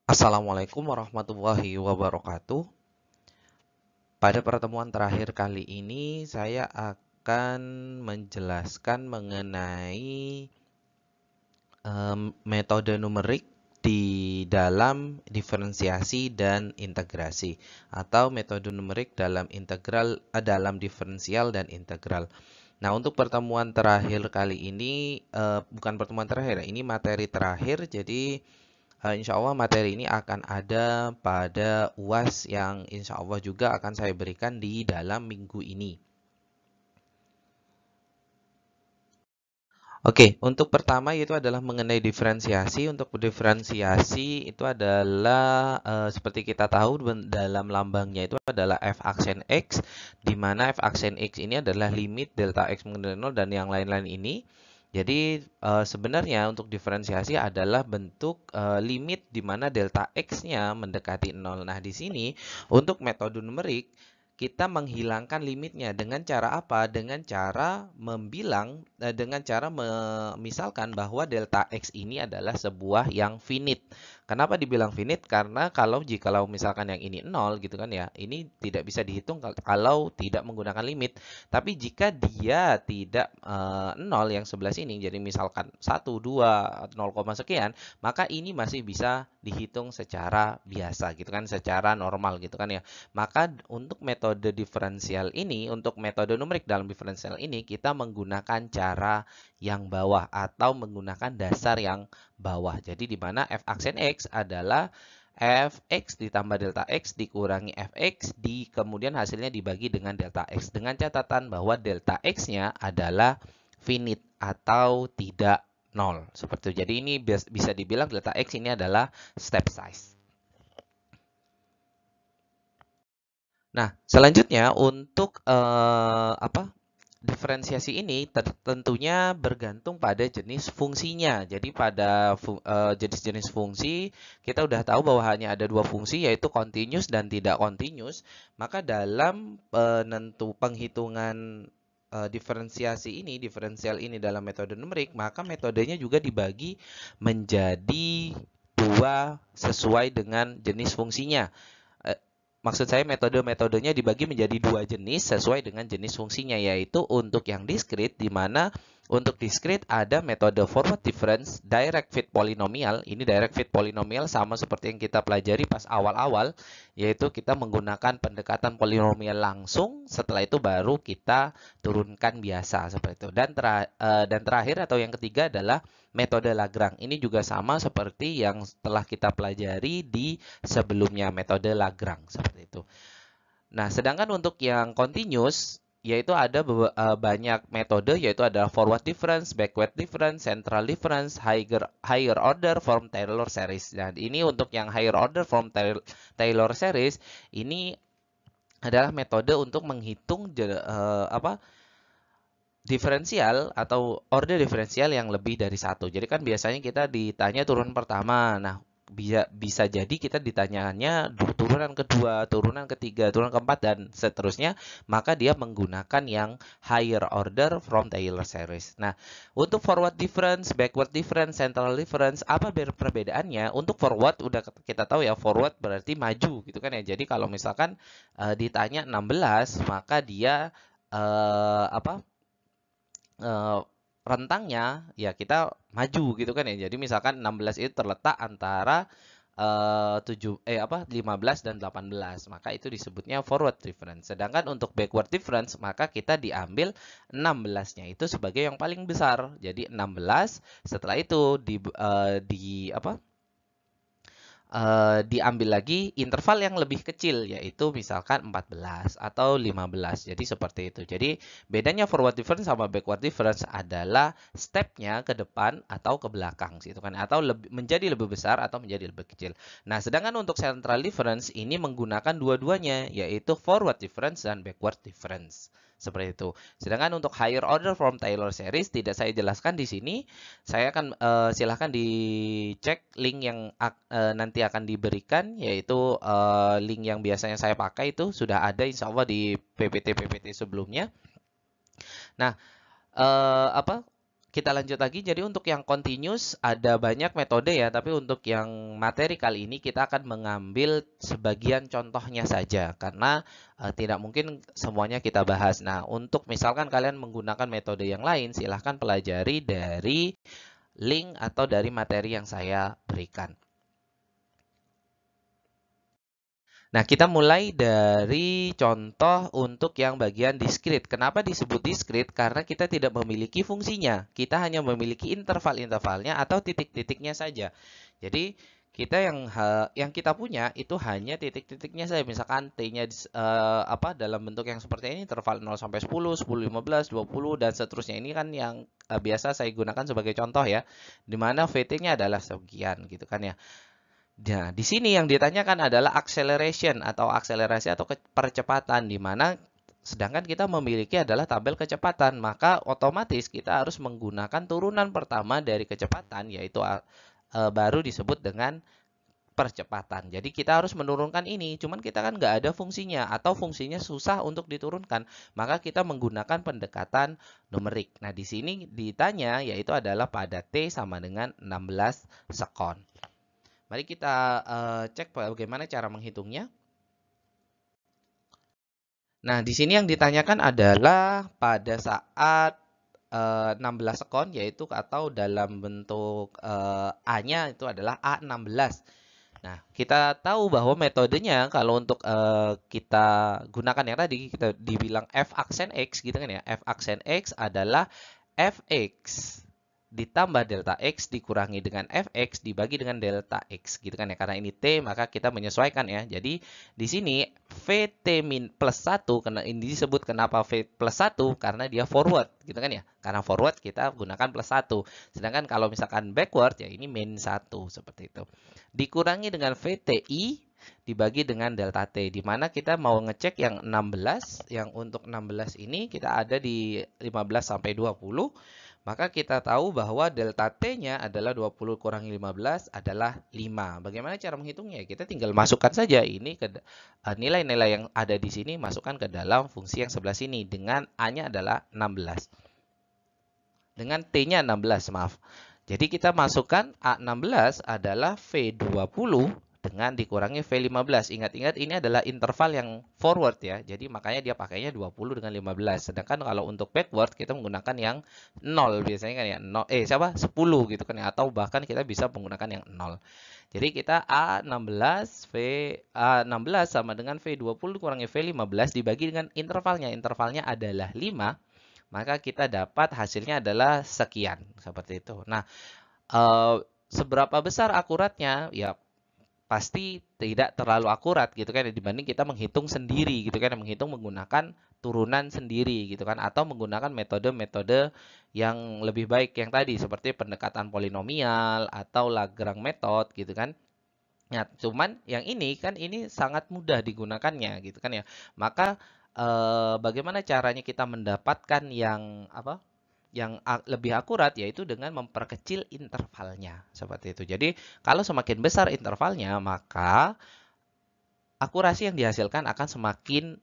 Assalamualaikum warahmatullahi wabarakatuh. Pada pertemuan terakhir kali ini, saya akan menjelaskan mengenai metode numerik di dalam diferensiasi dan integrasi, atau metode numerik dalam dalam diferensial dan integral. Nah, untuk pertemuan terakhir kali ini, bukan pertemuan terakhir, ini materi terakhir. Jadi insya Allah materi ini akan ada pada UAS yang insya Allah juga akan saya berikan di dalam minggu ini. Oke, untuk pertama itu adalah mengenai diferensiasi. Untuk diferensiasi itu adalah seperti kita tahu dalam lambangnya itu adalah f aksen x, di mana f aksen x ini adalah limit delta x mendekati 0 dan yang lain-lain ini. Jadi sebenarnya untuk diferensiasi adalah bentuk limit di mana delta x-nya mendekati 0. Nah, di sini untuk metode numerik kita menghilangkan limitnya dengan cara apa? Dengan cara dengan cara misalkan bahwa delta x ini adalah sebuah yang finite. Kenapa dibilang finite? Karena jikalau misalkan yang ini 0 gitu kan ya, ini tidak bisa dihitung kalau tidak menggunakan limit. Tapi jika dia tidak 0 yang sebelah sini, jadi misalkan 1, 2, 0, sekian, maka ini masih bisa dihitung secara biasa gitu kan, secara normal gitu kan ya. Maka untuk metode diferensial ini, untuk metode numerik dalam diferensial ini, kita menggunakan cara yang bawah atau menggunakan dasar yang bawah. Jadi di mana f aksen x adalah fx ditambah delta x dikurangi fx, kemudian hasilnya dibagi dengan delta x. Dengan catatan bahwa delta x-nya adalah finite atau tidak 0. Seperti itu. Jadi ini bisa dibilang delta x ini adalah step size. Nah, selanjutnya untuk diferensiasi ini tentunya bergantung pada jenis fungsinya. Jadi pada jenis-jenis fungsi kita udah tahu bahwa hanya ada dua fungsi, yaitu continuous dan tidak continuous. Maka dalam penghitungan diferensial ini dalam metode numerik, maka metodenya juga dibagi menjadi dua sesuai dengan jenis fungsinya. Maksud saya metode-metodenya dibagi menjadi dua jenis sesuai dengan jenis fungsinya, yaitu untuk yang diskrit, di mana untuk diskrit ada metode forward difference, direct fit polinomial. Ini direct fit polinomial sama seperti yang kita pelajari pas awal-awal, yaitu kita menggunakan pendekatan polinomial langsung, setelah itu baru kita turunkan biasa seperti itu. Dan terakhir atau yang ketiga adalah metode Lagrange. Ini juga sama seperti yang telah kita pelajari di sebelumnya, metode Lagrange seperti itu. Nah, sedangkan untuk yang continuous yaitu ada banyak metode, yaitu ada forward difference, backward difference, central difference, higher order form Taylor series. Dan ini untuk yang higher order form Taylor series ini adalah metode untuk menghitung diferensial atau order diferensial yang lebih dari satu. Jadi kan biasanya kita ditanya turunan pertama. Nah, bisa jadi kita ditanyanya turunan kedua, turunan ketiga, turunan keempat, dan seterusnya. Maka dia menggunakan yang higher order from Taylor series. Nah, untuk forward difference, backward difference, central difference, apa perbedaannya? Untuk forward udah kita tahu ya, forward berarti maju gitu kan ya. Jadi kalau misalkan ditanya 16, maka dia rentangnya ya kita maju gitu kan ya. Jadi misalkan 16 itu terletak antara 15 dan 18. Maka itu disebutnya forward difference. Sedangkan untuk backward difference maka kita diambil 16-nya itu sebagai yang paling besar. Jadi 16, setelah itu diambil lagi interval yang lebih kecil, yaitu misalkan 14 atau 15. Jadi seperti itu. Jadi bedanya forward difference sama backward difference adalah stepnya ke depan atau ke belakang gitu kan, atau menjadi lebih besar atau menjadi lebih kecil. Nah, sedangkan untuk central difference ini menggunakan dua-duanya, yaitu forward difference dan backward difference. Seperti itu. Sedangkan untuk higher order from Taylor series tidak saya jelaskan di sini. Saya akan silahkan dicek link yang nanti akan diberikan, yaitu link yang biasanya saya pakai itu sudah ada insya Allah di PPT-PPT sebelumnya. Nah, apa kita lanjut lagi. Jadi untuk yang continuous ada banyak metode ya, tapi untuk yang materi kali ini kita akan mengambil sebagian contohnya saja karena tidak mungkin semuanya kita bahas. Nah, untuk misalkan kalian menggunakan metode yang lain, silahkan pelajari dari link atau dari materi yang saya berikan. Nah, kita mulai dari contoh untuk yang bagian discrete. Kenapa disebut discrete? Karena kita tidak memiliki fungsinya. Kita hanya memiliki interval-intervalnya atau titik-titiknya saja. Jadi, kita yang kita punya itu hanya titik-titiknya saja. Misalkan T-nya dalam bentuk yang seperti ini, interval 0 sampai 10, 10, 15, 20 dan seterusnya. Ini kan yang biasa saya gunakan sebagai contoh ya. Di mana VT-nya adalah sekian gitu kan ya. Nah, di sini yang ditanyakan adalah acceleration atau akselerasi atau percepatan, di mana sedangkan kita memiliki adalah tabel kecepatan, maka otomatis kita harus menggunakan turunan pertama dari kecepatan, yaitu baru disebut dengan percepatan. Jadi kita harus menurunkan ini, cuman kita kan nggak ada fungsinya atau fungsinya susah untuk diturunkan, maka kita menggunakan pendekatan numerik. Nah, di sini ditanya yaitu adalah pada T sama dengan 16 sekon. Mari kita cek bagaimana cara menghitungnya. Nah, di sini yang ditanyakan adalah pada saat 16 sekon, yaitu atau dalam bentuk A-nya itu adalah A16. Nah, kita tahu bahwa metodenya kalau untuk kita gunakan yang tadi, kita dibilang F aksen X gitu kan ya. F aksen X adalah Fx ditambah delta X dikurangi dengan Fx dibagi dengan delta X gitu kan ya. Karena ini T maka kita menyesuaikan ya. Jadi di sini Vt min plus 1, karena ini disebut kenapa V plus 1 karena dia forward gitu kan ya. Karena forward kita gunakan plus 1. Sedangkan kalau misalkan backward ya ini min 1 seperti itu. Dikurangi dengan Vti dibagi dengan delta T, di mana kita mau ngecek yang 16, yang untuk 16 ini kita ada di 15 sampai 20. Maka kita tahu bahwa delta T-nya adalah 20 kurangi 15 adalah 5. Bagaimana cara menghitungnya? Kita tinggal masukkan saja ini ke nilai-nilai yang ada di sini, masukkan ke dalam fungsi yang sebelah sini dengan A-nya adalah 16. Dengan T-nya 16, maaf. Jadi kita masukkan A16 adalah V20 dengan dikurangi V15. Ingat-ingat ini adalah interval yang forward ya. Jadi makanya dia pakainya 20 dengan 15. Sedangkan kalau untuk backward kita menggunakan yang 0 biasanya kan ya. 10 gitu kan ya. Atau bahkan kita bisa menggunakan yang 0. Jadi kita A16 sama dengan V20 dikurangi V15 dibagi dengan intervalnya. Intervalnya adalah 5. Maka kita dapat hasilnya adalah sekian. Seperti itu. Nah, seberapa besar akuratnya? Ya, pasti tidak terlalu akurat gitu kan dibanding kita menghitung sendiri gitu kan, menghitung menggunakan turunan sendiri gitu kan, atau menggunakan metode-metode yang lebih baik yang tadi seperti pendekatan polinomial atau Lagrange method gitu kan. Nah, cuman yang ini kan ini sangat mudah digunakannya gitu kan ya. Maka bagaimana caranya kita mendapatkan yang apa? Yang lebih akurat yaitu dengan memperkecil intervalnya seperti itu. Jadi kalau semakin besar intervalnya maka akurasi yang dihasilkan akan semakin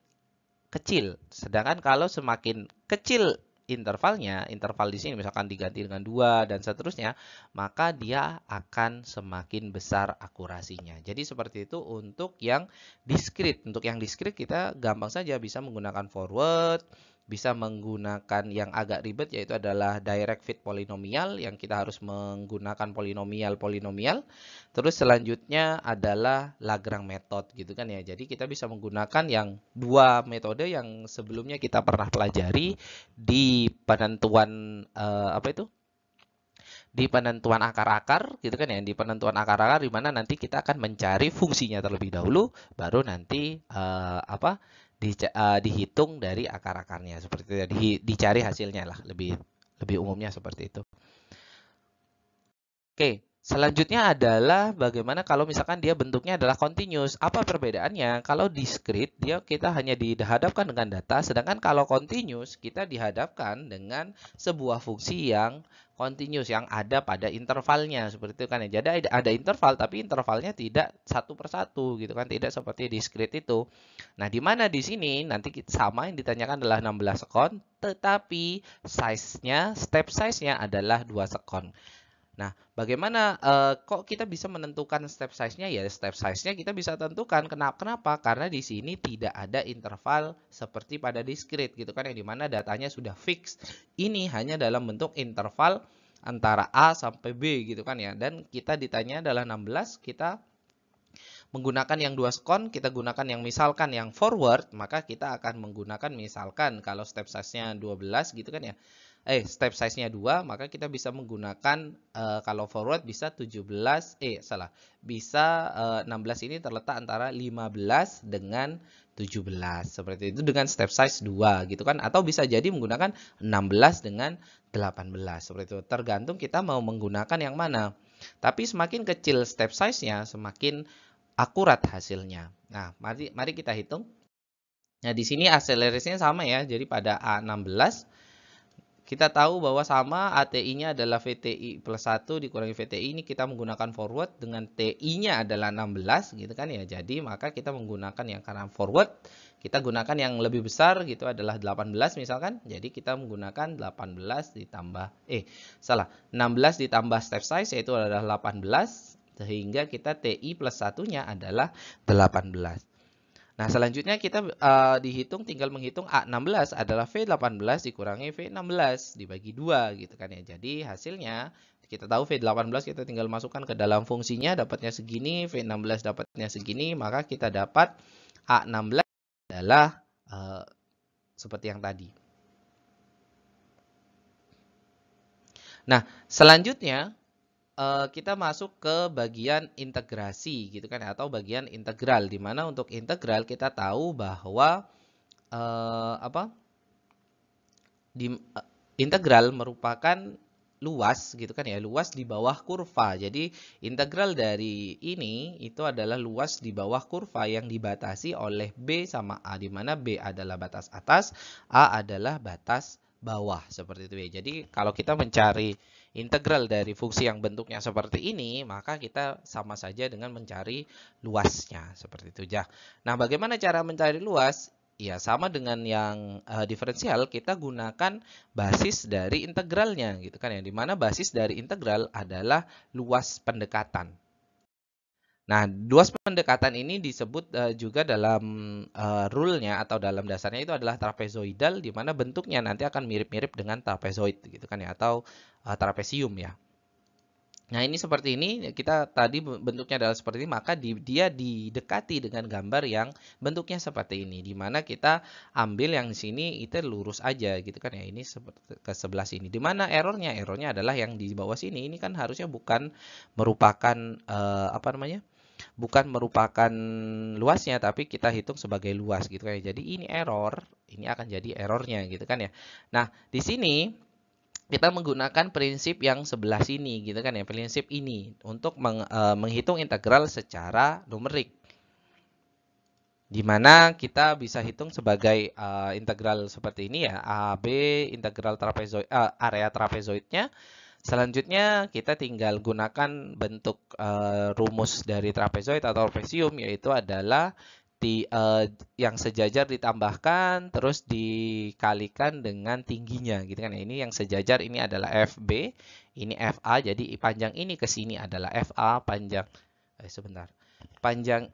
kecil. Sedangkan kalau semakin kecil intervalnya, interval di sini misalkan diganti dengan 2 dan seterusnya, maka dia akan semakin besar akurasinya. Jadi seperti itu untuk yang discrete. Untuk yang discrete kita gampang saja bisa menggunakan forward, bisa menggunakan yang agak ribet yaitu adalah direct fit polinomial yang kita harus menggunakan polinomial-polinomial. Terus selanjutnya adalah Lagrange method gitu kan ya. Jadi kita bisa menggunakan yang dua metode yang sebelumnya kita pernah pelajari di penentuan di penentuan akar-akar gitu kan ya. Di penentuan akar-akar di mana nanti kita akan mencari fungsinya terlebih dahulu baru nanti dihitung dari akar-akarnya seperti itu. Dicari hasilnya lah lebih umumnya seperti itu. Oke. Selanjutnya adalah bagaimana kalau misalkan dia bentuknya adalah continuous. Apa perbedaannya? Kalau discrete, kita hanya dihadapkan dengan data, sedangkan kalau continuous, kita dihadapkan dengan sebuah fungsi yang continuous, yang ada pada intervalnya. Seperti itu kan ya. Jadi ada interval, tapi intervalnya tidak satu persatu, gitu kan. Tidak seperti discrete itu. Nah, di mana di sini nanti sama yang ditanyakan adalah 16 sekon, tetapi step size-nya adalah 2 sekon. Nah, bagaimana kok kita bisa menentukan step size-nya? Ya, step size-nya kita bisa tentukan. Kenapa? Karena di sini tidak ada interval seperti pada discrete gitu kan, yang dimana datanya sudah fix. Ini hanya dalam bentuk interval antara A sampai B gitu kan ya. Dan kita ditanya adalah 16, kita menggunakan yang 2 sekon, kita gunakan yang misalkan yang forward, maka kita akan menggunakan misalkan kalau step size-nya 12 gitu kan ya. Step size-nya 2, maka kita bisa menggunakan kalau forward bisa 16 ini terletak antara 15 dengan 17. Seperti itu dengan step size 2 gitu kan, atau bisa jadi menggunakan 16 dengan 18. Seperti itu. Tergantung kita mau menggunakan yang mana. Tapi semakin kecil step size-nya, semakin akurat hasilnya. Nah, mari kita hitung. Nah, di sini akselerasinya sama ya. Jadi pada A16 kita tahu bahwa sama ATI-nya adalah VTI plus 1 dikurangi VTI. Ini kita menggunakan forward dengan TI-nya adalah 16 gitu kan ya. Jadi maka kita menggunakan yang karena forward, kita gunakan yang lebih besar gitu adalah 18 misalkan. Jadi kita menggunakan 18 ditambah 16 ditambah step size yaitu adalah 18, sehingga kita TI plus 1-nya adalah 18. Nah, selanjutnya kita tinggal menghitung A16 adalah V18 dikurangi V16 dibagi 2 gitu kan ya. Jadi hasilnya kita tahu V18 kita tinggal masukkan ke dalam fungsinya, dapatnya segini, V16 dapatnya segini, maka kita dapat A16 adalah seperti yang tadi. Nah, selanjutnya kita masuk ke bagian integrasi gitu kan, atau bagian integral, di mana untuk integral kita tahu bahwa integral merupakan luas gitu kan ya, luas di bawah kurva. Jadi integral dari ini itu adalah luas di bawah kurva yang dibatasi oleh B sama A, di mana B adalah batas atas, A adalah batas bawah, seperti itu ya. Jadi kalau kita mencari integral dari fungsi yang bentuknya seperti ini, maka kita sama saja dengan mencari luasnya, seperti itu ya. Nah, bagaimana cara mencari luas? Ya, sama dengan yang diferensial, kita gunakan basis dari integralnya gitu kan ya. Di mana basis dari integral adalah luas pendekatan. Nah, luas pendekatan ini disebut juga dalam rule-nya atau dalam dasarnya itu adalah trapezoidal, di mana bentuknya nanti akan mirip-mirip dengan trapezoid gitu kan ya, atau trapesium ya. Nah, ini seperti ini, kita tadi bentuknya adalah seperti ini, maka dia didekati dengan gambar yang bentuknya seperti ini, di mana kita ambil yang di sini itu lurus aja gitu kan ya, ini ke sebelah sini. Di mana errornya? Errornya adalah yang di bawah sini, ini kan harusnya bukan merupakan bukan merupakan luasnya, tapi kita hitung sebagai luas gitu kan ya. Jadi ini error, ini akan jadi errornya gitu kan ya. Nah, di sini kita menggunakan prinsip yang sebelah sini gitu kan ya, prinsip ini untuk menghitung integral secara numerik, di mana kita bisa hitung sebagai integral seperti ini ya, AB integral trapezoid, area trapezoidnya. Selanjutnya kita tinggal gunakan bentuk rumus dari trapezoid atau trapesium, yaitu adalah yang sejajar ditambahkan terus dikalikan dengan tingginya gitu kan. Ini yang sejajar ini adalah FB, ini FA. Jadi panjang ini ke sini adalah FA, panjang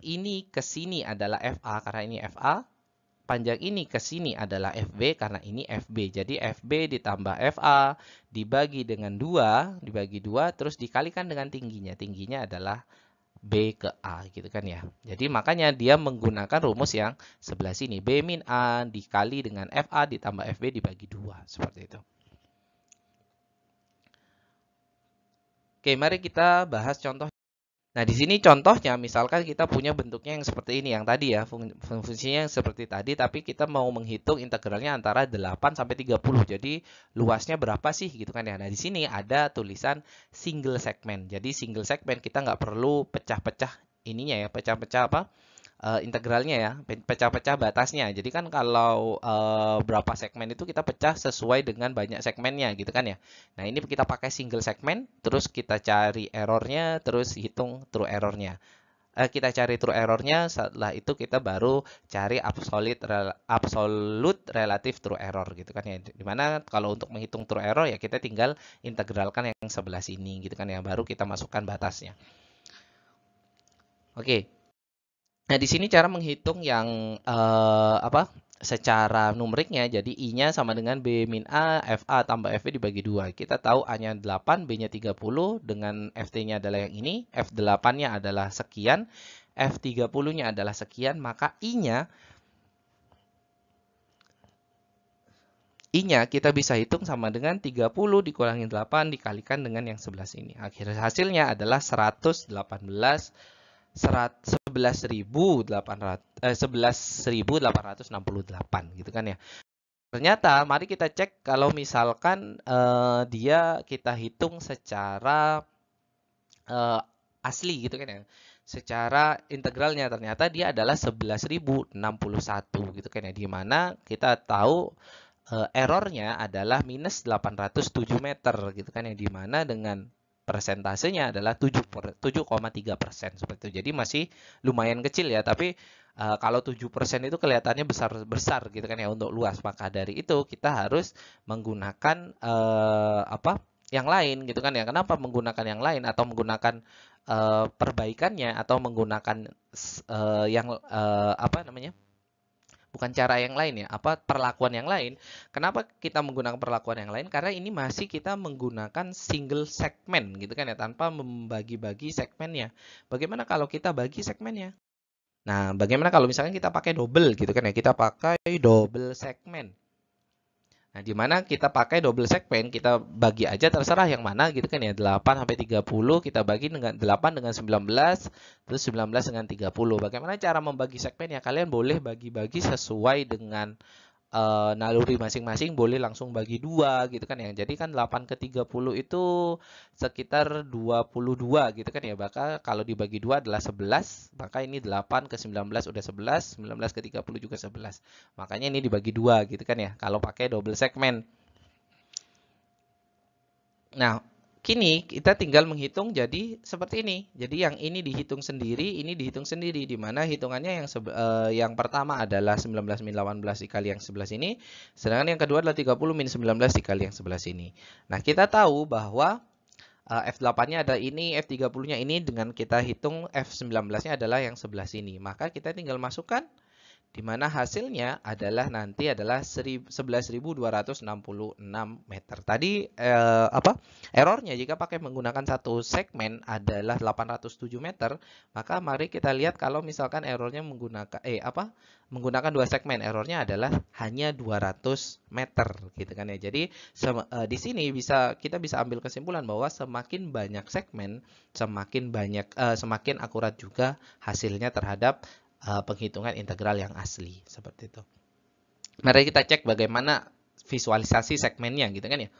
ini ke sini adalah FA karena ini FA. Panjang ini ke sini adalah FB karena ini FB. Jadi FB ditambah FA dibagi dengan 2, terus dikalikan dengan tingginya. Tingginya adalah B ke A gitu kan ya. Jadi makanya dia menggunakan rumus yang sebelah sini. B min A dikali dengan FA ditambah FB dibagi 2. Seperti itu. Oke, mari kita bahas contoh. Nah, di sini contohnya misalkan kita punya bentuknya yang seperti ini yang tadi ya, fungsinya yang seperti tadi tapi kita mau menghitung integralnya antara 8 sampai 30. Jadi luasnya berapa sih gitu kan ya. Nah, di sini ada tulisan single segment. Jadi single segment kita nggak perlu pecah-pecah ininya ya, pecah-pecah apa? Integralnya ya, pecah-pecah batasnya. Jadi kan kalau berapa segmen itu kita pecah sesuai dengan banyak segmennya gitu kan ya. Nah, ini kita pakai single segment, terus kita cari errornya, terus hitung true errornya. Kita cari true errornya, setelah itu kita baru cari absolute relative true error gitu kan ya. Dimana kalau untuk menghitung true error ya kita tinggal integralkan yang sebelah sini gitu kan ya, baru kita masukkan batasnya. Oke. Nah, di sini cara menghitung yang apa? Secara numeriknya, jadi I-nya sama dengan B min A, FA tambah FB dibagi 2. Kita tahu A-nya 8, B-nya 30, dengan FT-nya adalah yang ini, F8-nya adalah sekian, F30-nya adalah sekian, maka I-nya kita bisa hitung sama dengan 30 dikurangi 8 dikalikan dengan yang sebelah sini. Akhirnya hasilnya adalah 11.868 gitu kan ya. Ternyata mari kita cek kalau misalkan dia kita hitung secara asli gitu kan ya. Secara integralnya ternyata dia adalah 11.061 gitu kan ya. Di mana kita tahu errornya adalah minus 807 meter gitu kan ya. Di mana dengan persentasenya adalah 7,3% seperti itu. Jadi masih lumayan kecil ya, tapi kalau 7% itu kelihatannya besar gitu kan ya untuk luas. Maka dari itu kita harus menggunakan apa? Yang lain gitu kan ya. Kenapa menggunakan yang lain atau menggunakan perbaikannya atau menggunakan yang apa namanya? Bukan cara yang lain ya, apa perlakuan yang lain. Kenapa kita menggunakan perlakuan yang lain? Karena ini masih kita menggunakan single segment gitu kan ya, tanpa membagi-bagi segmennya. Bagaimana kalau kita bagi segmennya? Nah, bagaimana kalau misalkan kita pakai double gitu kan ya, kita pakai double segment. Nah, di mana kita pakai double segment, kita bagi aja terserah yang mana gitu kan ya. 8 sampai 30 kita bagi dengan 8 dengan 19, terus 19 dengan 30. Bagaimana cara membagi segmen ya? Kalian boleh bagi-bagi sesuai dengan naluri masing-masing, boleh langsung bagi 2 gitu kan ya. Jadi kan 8 ke 30 itu sekitar 22 gitu kan ya. Maka kalau dibagi 2 adalah 11, maka ini 8 ke 19 udah 11, 19 ke 30 juga 11. Makanya ini dibagi 2 gitu kan ya kalau pakai double segment. Nah, kini kita tinggal menghitung jadi seperti ini. Jadi yang ini dihitung sendiri, ini dihitung sendiri. Di mana hitungannya yang pertama adalah 19 min 18 dikali yang sebelah sini. Sedangkan yang kedua adalah 30 min 19 dikali yang sebelah sini. Nah, kita tahu bahwa F8-nya ada ini, F30-nya ini. Dengan kita hitung F19-nya adalah yang sebelah sini. Maka kita tinggal masukkan, di mana hasilnya adalah nanti adalah 11.266 meter. Tadi errornya jika pakai menggunakan satu segmen adalah 807 meter, maka mari kita lihat kalau misalkan errornya menggunakan dua segmen, errornya adalah hanya 200 meter gitu kan ya. Jadi di sini kita bisa ambil kesimpulan bahwa semakin banyak segmen, semakin akurat juga hasilnya terhadap penghitungan integral yang asli seperti itu. Mari kita cek bagaimana visualisasi segmennya gitu kan ya.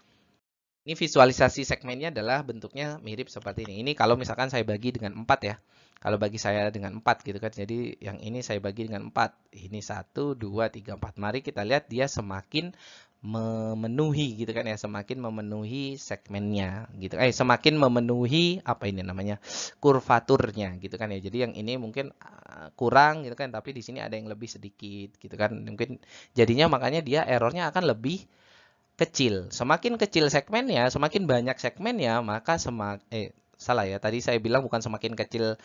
Ini visualisasi segmennya adalah bentuknya mirip seperti ini. Ini kalau misalkan saya bagi dengan 4 ya. Kalau bagi saya dengan 4 gitu kan. Jadi yang ini saya bagi dengan 4. Ini 1, 2, 3, 4. Mari kita lihat dia semakin memenuhi gitu kan ya, semakin memenuhi segmennya gitu. Semakin memenuhi apa ini namanya? Kurvaturnya gitu kan ya. Jadi yang ini mungkin kurang gitu kan, tapi di sini ada yang lebih sedikit gitu kan. Mungkin jadinya makanya dia errornya akan lebih kecil. Semakin kecil segmennya, semakin banyak segmennya, maka salah ya. Tadi saya bilang bukan semakin kecil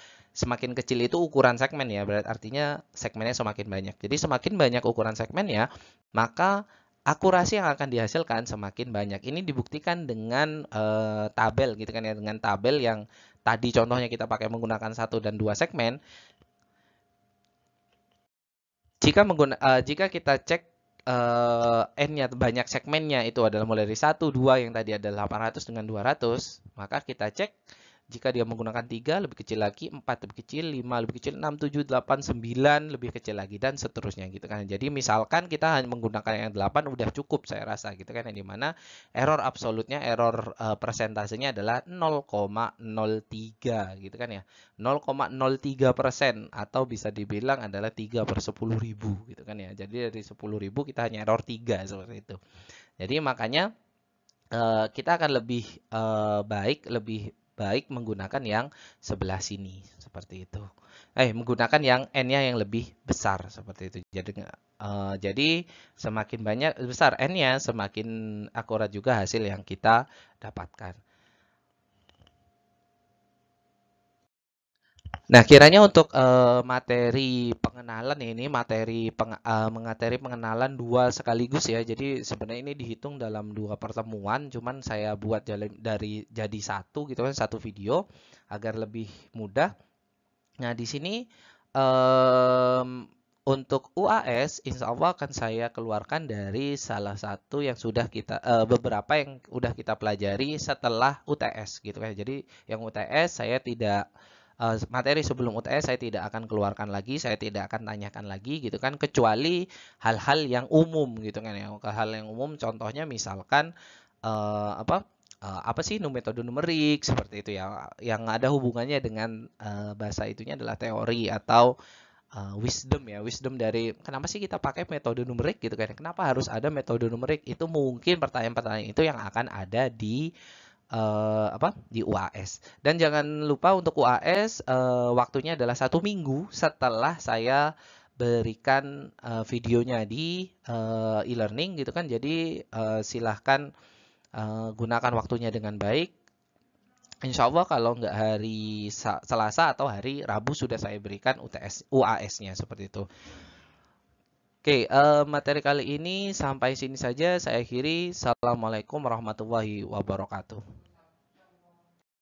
itu ukuran segmen ya. Berarti artinya segmennya semakin banyak. Jadi semakin banyak ukuran segmennya, maka akurasi yang akan dihasilkan semakin banyak. Ini dibuktikan dengan tabel gitu kan ya, dengan tabel yang tadi contohnya kita pakai menggunakan 1 dan 2 segmen. Jika kita cek N-nya banyak segmennya itu adalah mulai dari 1, 2 yang tadi adalah 800 dengan 200, maka kita cek Jika dia menggunakan 3 lebih kecil lagi, 4 lebih kecil, 5 lebih kecil, 6, 7, 8, 9 lebih kecil lagi, dan seterusnya gitu kan. Jadi misalkan kita hanya menggunakan yang 8 udah cukup saya rasa gitu kan, yang dimana error absolutnya, error persentasenya adalah 0,03 gitu kan ya. 0,03% atau bisa dibilang adalah 3 per 10.000 gitu kan ya. Jadi dari 10.000 kita hanya error 3 seperti itu. Jadi makanya kita akan lebih baik menggunakan yang sebelah sini seperti itu. Menggunakan yang n-nya yang lebih besar seperti itu. Jadi semakin banyak besar n-nya, semakin akurat juga hasil yang kita dapatkan. Nah, kiranya untuk materi pengenalan ini, materi pengenalan dua sekaligus ya. Jadi sebenarnya ini dihitung dalam dua pertemuan, cuman saya buat jadi satu gitu kan, satu video agar lebih mudah. Nah, di sini untuk UAS, insya Allah akan saya keluarkan dari salah satu yang sudah beberapa yang sudah kita pelajari setelah UTS gitu kan. Jadi yang UTS saya tidak materi sebelum UTS saya tidak akan keluarkan lagi, saya tidak akan tanyakan lagi gitu kan, kecuali hal-hal yang umum gitu kan ya. Hal yang umum contohnya misalkan apa sih metode numerik seperti itu ya, yang ada hubungannya dengan bahasa itunya adalah teori atau wisdom ya, wisdom dari kenapa sih kita pakai metode numerik gitu kan, kenapa harus ada metode numerik, itu mungkin pertanyaan-pertanyaan itu yang akan ada di di UAS. Dan jangan lupa untuk UAS waktunya adalah 1 minggu setelah saya berikan videonya di e-learning gitu kan. Jadi silahkan gunakan waktunya dengan baik. Insya Allah kalau nggak hari Selasa atau hari Rabu sudah saya berikan UAS-nya seperti itu. Oke, materi kali ini sampai sini saja saya akhiri. Assalamualaikum warahmatullahi wabarakatuh.